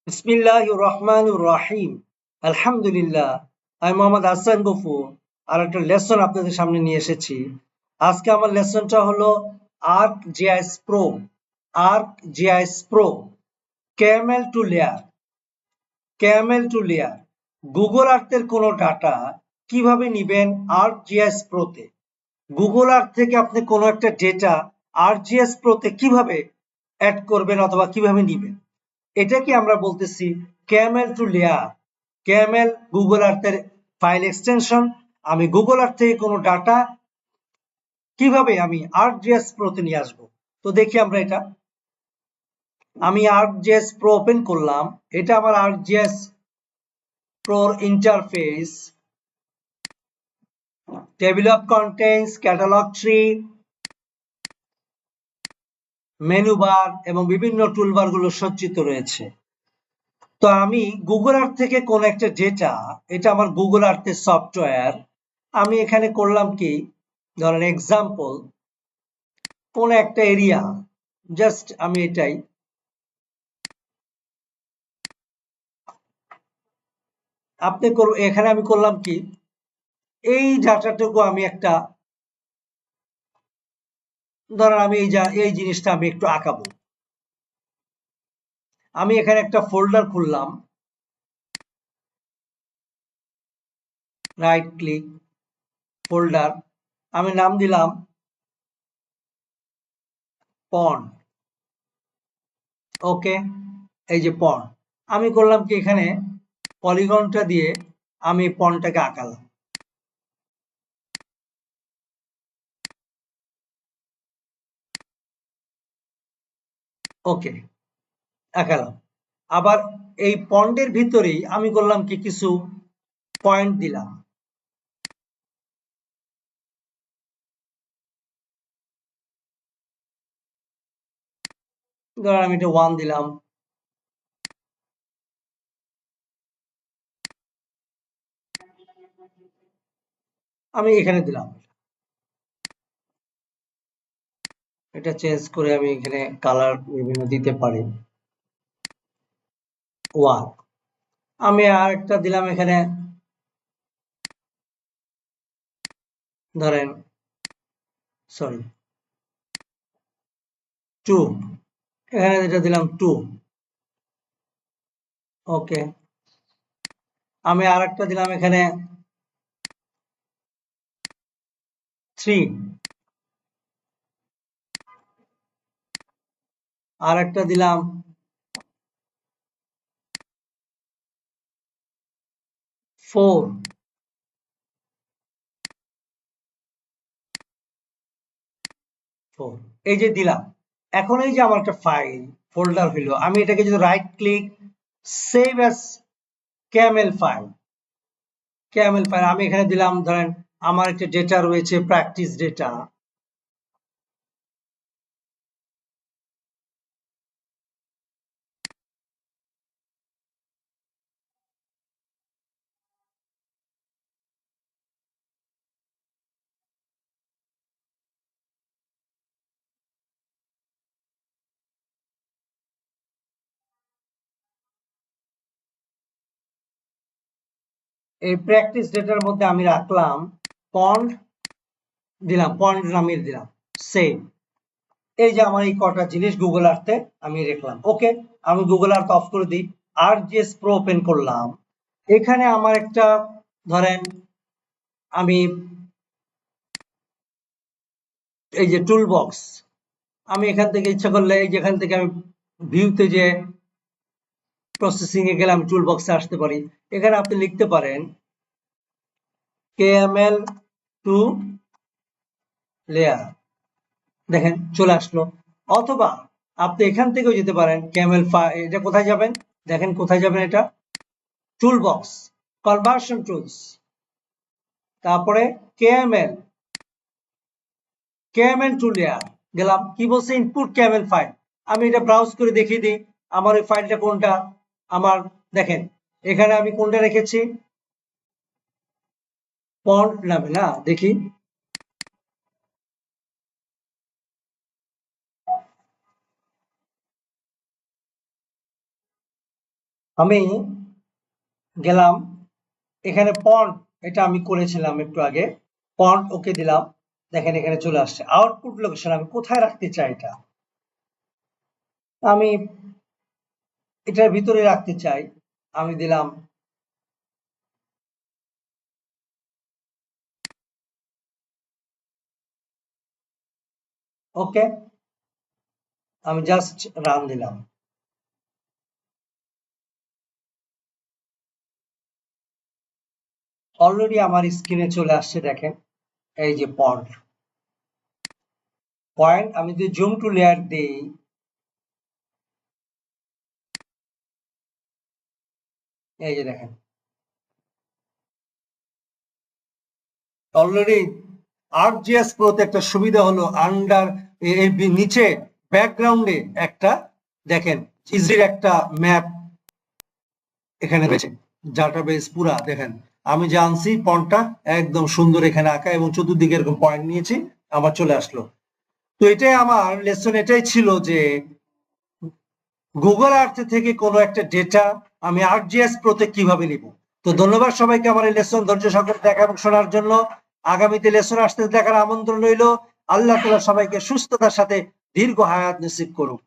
বিসমিল্লাহির রহমানির রহিম। আলহামদুলিল্লাহ। আমি মোহাম্মদ হাসান গফুর আর একটা লেসন আপনাদের সামনে নিয়ে এসেছি। আজকে আমার লেসনটা হলো ArcGIS Pro। ArcGIS Pro KML to layer. KML to layer Google আর্থের কোনো ডাটা কিভাবে নিবেন ArcGIS Pro-তে। গুগল আর্থ থেকে আপনি কোনো একটা ডেটা ArcGIS Pro-তে কিভাবে অ্যাড করবেন অথবা কিভাবে নিবেন, এটাকে আমরা বলতেছি KML to layer. KML Google আর্থের ফাইল এক্সটেনশন। আমি গুগল আর্থ থেকে কোনো ডাটা কিভাবে আমি ArcGIS Pro-তে নিয়ে আসবো। তো দেখি আমরা এটা। আমি ArcGIS Pro ওপেন করলাম। এটা আমার ArcGIS Pro interface. Table of contents, catalogue tree, menu bar এবং বিভিন্ন টুলবার গুলো সজ্জিত রয়েছে। তো আমি গুগল আর্থ থেকে কোন একটা ডেটা, এটা আমার গুগল আর্থের সফটওয়্যার। আমি এখানে করলাম কি, ধরেন এক্সাম্পল কোন একটা এরিয়া, জাস্ট আমি এটাই আপনি এখানে আমি করলাম কি, এই ডাটাটুকু আমি একটা, ধরেন আমি এই জিনিসটা আমি একটু আঁকাবো। আমি এখানে একটা ফোল্ডার খুললাম, রাইট ক্লিক, ফোল্ডার, আমি নাম দিলাম পন্ড। ওকে, এই যে পন্ড, আমি করলাম কি এখানে পলিগনটা দিয়ে আমি পন্ডটাকে আঁকালাম। ওকে, আঁকালাম। আবার এই পন্ডের ভিতরেই আমি করলাম কি, কিছু পয়েন্ট দিলাম। ধরেন আমি এটা 1 দিলাম। আমি এখানে দিলাম, এটা চেঞ্জ করে আমি এখানে কালার বিভিন্ন দিতে পারি। 1, আমি আর একটা দিলাম এখানে, ধরেন সরি 2, এখানে যেটা দিলাম 2। ওকে, আমি আর একটা দিলাম এখানে 3, আর একটা দিলাম 4। এই যে দিলাম। এখন এই যে আমার একটা ফাইল ফোল্ডার হইলো, আমি এটাকে যদি right click, save as Camel file, Camel file আমি এখানে দিলাম। ধরেন আমার একটা ডেটা রয়েছে, প্র্যাকটিস ডেটা। এই প্র্যাকটিস ডেটার মধ্যে আমি রাখলাম পন্ড, দিলাম পন্ড নামিয়ে দিলাম, সেভ। এই যে আমার এই কটা জিনিস গুগল আর্থে আমি রাখলাম। ওকে, আমি গুগল আর্থ অফ করে দিই, ArcGIS Pro ওপেন করলাম। এখানে আমার একটা, ধরেন আমি এই যে টুল বক্স, আমি এখান থেকে ইচ্ছা করলে এই যেখান থেকে আমি ভিউতে যে প্রসেসিং এ গেলে আমি টুল বক্সে আসতে পারি। এখানে আপনি লিখতে পারেন KML টু লেয়ার, দেখেন চলে আসলো। অথবা আপনি এখান থেকেও যেতে পারেন ক্যামেল, এটা কোথায় যাবেন, দেখেন কোথায় যাবেন, এটা টুল বক্স, কনভার্সন টুলস, তারপরে KML, KML টু লেয়ার গেলাম। কি বলছে, ইনপুট KML ফাইল। আমি এটা ব্রাউজ করে দেখিয়ে দিই আমার ওই ফাইলটা কোনটা। আমার দেখেন এখানে আমি কোনটা রেখেছি, পন্ড নামে, না দেখি আমি গেলাম এখানে পন্ট, এটা আমি করেছিলাম একটু আগে। পন্ট ওকে দিলাম, দেখেন এখানে চলে আসছে। আউটপুট লোকেশন আমি কোথায় রাখতে চাই, এটা আমি এটার ভিতরে রাখতে চাই। আমি দিলাম ওকে, আমি জাস্ট রান দিলাম। অলরেডি আমার স্ক্রিনে চলে আসছে, দেখেন এই যে পন্ট পয়েন্ট। আমি যদি জুম টু লেয়ার দিই, এই যে দেখেন অলরেডি ArcGIS Pro-তে একটা সুবিধা হলো আন্ডার এর নিচে ব্যাকগ্রাউন্ডে একটা দেখেন ইজির একটা ম্যাপ এখানে রয়েছে, ডাটাবেস পুরা দেখেন। আমি যে আনছি পয়েন্টটা একদম সুন্দর এখানে আঁকা এবং চতুর্দিকে এরকম পয়েন্ট নিয়েছি, আমার চলে আসলো। তো এটাই আমার লেসন, এটাই ছিল যে গুগল আর্থ থেকে কোনো একটা ডেটা আমি ArcGIS Pro-তে কিভাবে নিব। তো ধন্যবাদ সবাইকে আমার এই লেসন ধৈর্য সহকারে দেখা এবং শোনার জন্য। আগামীতে লেসন আসতে দেখার আমন্ত্রণ রইল। আল্লাহ তাআলা সবাইকে সুস্থতার সাথে দীর্ঘ হায়াত নসিব করুক।